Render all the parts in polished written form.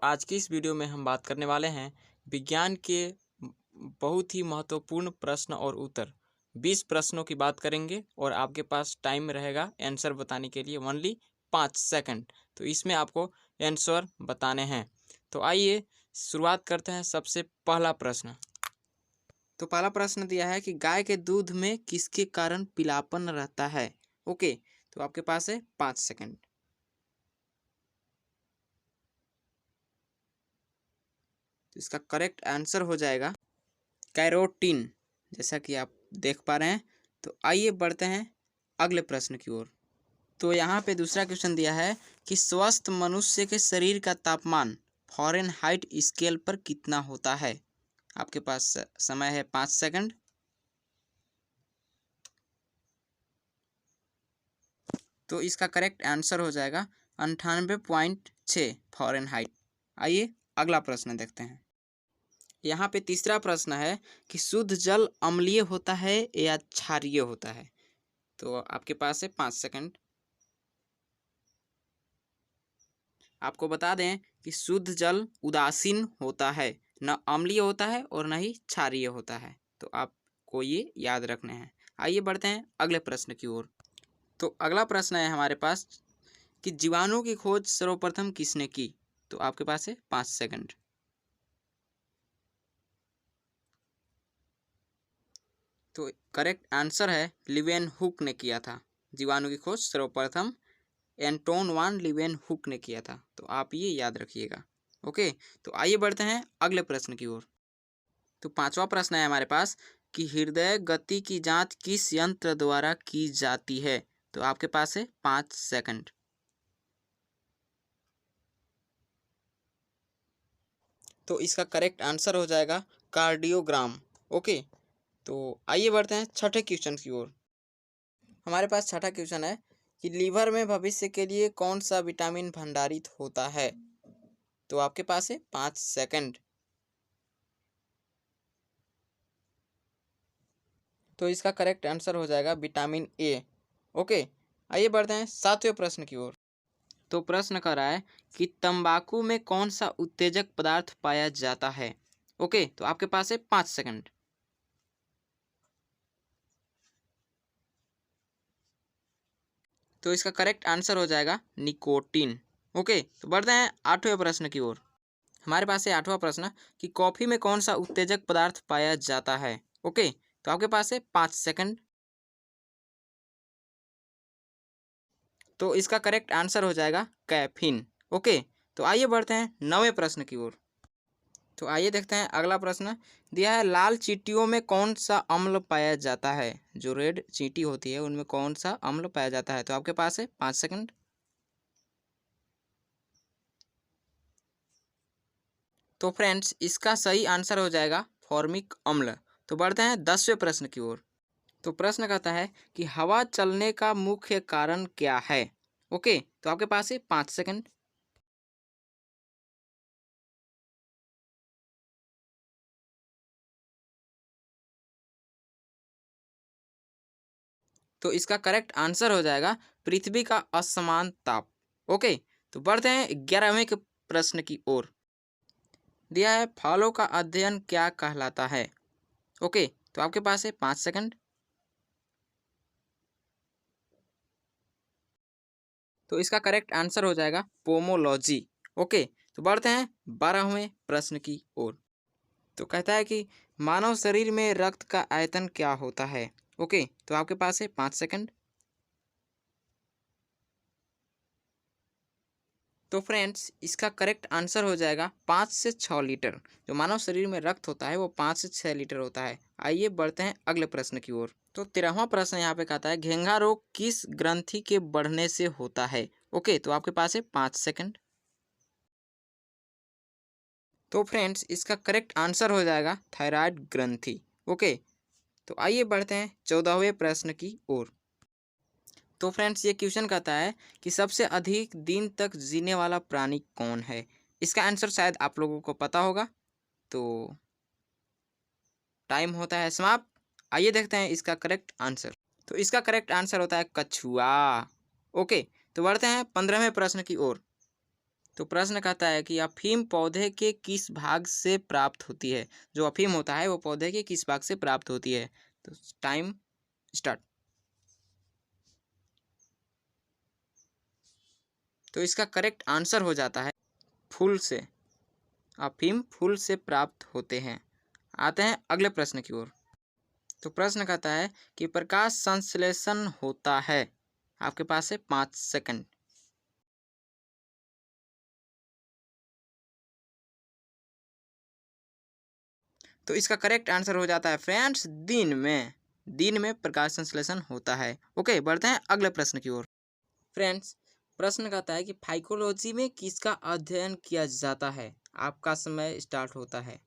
आज की इस वीडियो में हम बात करने वाले हैं विज्ञान के बहुत ही महत्वपूर्ण प्रश्न और उत्तर। 20 प्रश्नों की बात करेंगे और आपके पास टाइम रहेगा आंसर बताने के लिए ओनली 5 सेकंड। तो इसमें आपको आंसर बताने हैं। तो आइए शुरुआत करते हैं। सबसे पहला प्रश्न। तो पहला प्रश्न दिया है कि गाय के दूध में किसके कारण पीलापन रहता है। ओके, तो आपके पास है 5 सेकंड। तो इसका करेक्ट आंसर हो जाएगा कैरोटीन, जैसा कि आप देख पा रहे हैं। तो आइए बढ़ते हैं अगले प्रश्न की ओर। तो यहाँ पे दूसरा क्वेश्चन दिया है कि स्वस्थ मनुष्य के शरीर का तापमान फ़ारेनहाइट स्केल पर कितना होता है। आपके पास समय है 5 सेकंड। तो इसका करेक्ट आंसर हो जाएगा 98.6 फ़ारेनहाइट। आइए अगला प्रश्न देखते हैं। यहाँ पे तीसरा प्रश्न है कि शुद्ध जल अम्लीय होता है या क्षारीय होता है। तो आपके पास है 5 सेकंड। आपको बता दें कि शुद्ध जल उदासीन होता है, न अम्लीय होता है और न ही क्षारीय होता है। तो आपको ये याद रखने हैं। आइए बढ़ते हैं अगले प्रश्न की ओर। तो अगला प्रश्न है हमारे पास कि जीवाणु की खोज सर्वप्रथम किसने की। तो आपके पास है 5 सेकंड। तो करेक्ट आंसर है लीवेनहुक ने किया था। जीवाणु की खोज सर्वप्रथम एंटोन वान लीवेनहुक ने किया था। तो आप ये याद रखिएगा। ओके, तो आइए बढ़ते हैं अगले प्रश्न की ओर। तो पांचवा प्रश्न है हमारे पास कि हृदय गति की जांच किस यंत्र द्वारा की जाती है। तो आपके पास है 5 सेकंड। तो इसका करेक्ट आंसर हो जाएगा कार्डियोग्राम। ओके, तो आइए बढ़ते हैं छठे क्वेश्चन की ओर। हमारे पास छठा क्वेश्चन है कि लीवर में भविष्य के लिए कौन सा विटामिन भंडारित होता है। तो आपके पास है 5 सेकंड। तो इसका करेक्ट आंसर हो जाएगा विटामिन ए। ओके, आइए बढ़ते हैं सातवें प्रश्न की ओर। तो प्रश्न कर रहा है कि तंबाकू में कौन सा उत्तेजक पदार्थ पाया जाता है। ओके, तो आपके पास है 5 सेकंड। तो इसका करेक्ट आंसर हो जाएगा निकोटीन। ओके, तो बढ़ते हैं आठवें प्रश्न की ओर। हमारे पास है आठवां प्रश्न कि कॉफी में कौन सा उत्तेजक पदार्थ पाया जाता है। ओके, तो आपके पास है 5 सेकंड। तो इसका करेक्ट आंसर हो जाएगा कैफीन। ओके, तो आइए बढ़ते हैं नवें प्रश्न की ओर। तो आइए देखते हैं अगला प्रश्न दिया है लाल चींटियों में कौन सा अम्ल पाया जाता है। जो रेड चींटी होती है उनमें कौन सा अम्ल पाया जाता है। तो आपके पास है 5 सेकंड। तो फ्रेंड्स इसका सही आंसर हो जाएगा फॉर्मिक अम्ल। तो बढ़ते हैं 10वें प्रश्न की ओर। तो प्रश्न कहता है कि हवा चलने का मुख्य कारण क्या है। ओके, तो आपके पास है 5 सेकंड। तो इसका करेक्ट आंसर हो जाएगा पृथ्वी का असमान ताप। ओके, तो बढ़ते हैं 11वें के प्रश्न की ओर। दिया है फलों का अध्ययन क्या कहलाता है। ओके, तो आपके पास है 5 सेकंड। तो इसका करेक्ट आंसर हो जाएगा पोमोलॉजी। ओके, तो बढ़ते हैं 12वें प्रश्न की ओर। तो कहता है कि मानव शरीर में रक्त का आयतन क्या होता है। ओके, तो आपके पास है 5 सेकंड। तो फ्रेंड्स इसका करेक्ट आंसर हो जाएगा 5 से 6 लीटर। जो मानव शरीर में रक्त होता है वो 5 से 6 लीटर होता है। आइए बढ़ते हैं अगले प्रश्न की ओर। तो 13वां प्रश्न यहाँ पे कहता है घेंघा रोग किस ग्रंथि के बढ़ने से होता है। ओके, तो आपके पास है 5 सेकंड। तो फ्रेंड्स इसका करेक्ट आंसर हो जाएगा थायराइड ग्रंथि। ओके, तो आइए बढ़ते हैं 14वें प्रश्न की ओर। तो फ्रेंड्स ये क्वेश्चन कहता है कि सबसे अधिक दिन तक जीने वाला प्राणी कौन है। इसका आंसर शायद आप लोगों को पता होगा। तो टाइम होता है समाप्त। आइए देखते हैं इसका करेक्ट आंसर। तो इसका करेक्ट आंसर होता है कछुआ। ओके, तो बढ़ते हैं 15वें प्रश्न की ओर। तो प्रश्न कहता है कि अफीम पौधे के किस भाग से प्राप्त होती है। जो अफीम होता है वो पौधे के किस भाग से प्राप्त होती है। तो टाइम स्टार्ट। तो इसका करेक्ट आंसर हो जाता है फूल से। अफीम फूल से प्राप्त होते हैं। आते हैं अगले प्रश्न की ओर। तो प्रश्न कहता है कि प्रकाश संश्लेषण होता है। आपके पास है 5 सेकंड। तो इसका करेक्ट आंसर हो जाता है फ्रेंड्स दिन में प्रकाश संश्लेषण होता है। ओके, बढ़ते हैं अगले प्रश्न की ओर। फ्रेंड्स, प्रश्न कहता है कि फाइकोलॉजी में किसका अध्ययन किया जाता है। आपका समय स्टार्ट होता है।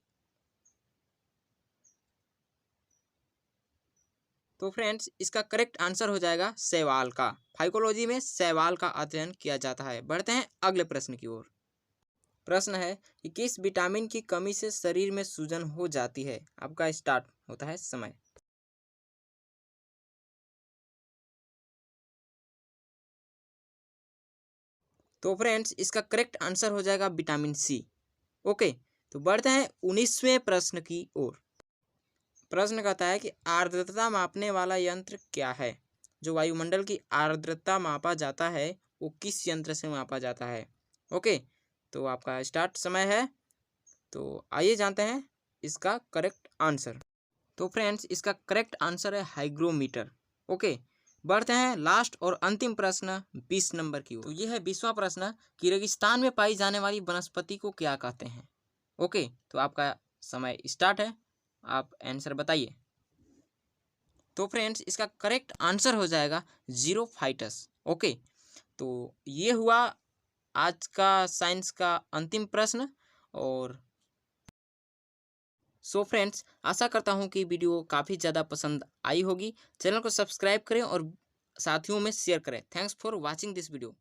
तो फ्रेंड्स, इसका करेक्ट आंसर हो जाएगा शैवाल का। फाइकोलॉजी में शैवाल का अध्ययन किया जाता है। बढ़ते हैं अगले प्रश्न की ओर। प्रश्न है कि किस विटामिन की कमी से शरीर में सूजन हो जाती है। आपका स्टार्ट होता है समय। तो फ्रेंड्स, इसका करेक्ट आंसर हो जाएगा विटामिन सी। ओके, तो बढ़ते हैं 19वें प्रश्न की ओर। प्रश्न कहता है कि आर्द्रता मापने वाला यंत्र क्या है। जो वायुमंडल की आर्द्रता मापा जाता है वो किस यंत्र से मापा जाता है। ओके, तो आपका स्टार्ट समय है। तो आइए जानते हैं इसका करेक्ट आंसर। तो फ्रेंड्स, इसका करेक्ट आंसर है हाइग्रोमीटर। ओके, बढ़ते हैं लास्ट और अंतिम प्रश्न 20 नंबर की ओर। तो यह है 20वां प्रश्न कि रेगिस्तान में पाई जाने वाली वनस्पति को क्या कहते हैं। ओके, तो आपका समय स्टार्ट है। आप आंसर बताइए। तो फ्रेंड्स, इसका करेक्ट आंसर हो जाएगा जीरोफाइटस। ओके, तो ये हुआ आज का साइंस का अंतिम प्रश्न। और सो फ्रेंड्स, आशा करता हूँ कि वीडियो काफ़ी ज़्यादा पसंद आई होगी। चैनल को सब्सक्राइब करें और साथियों में शेयर करें। Thanks for watching this video.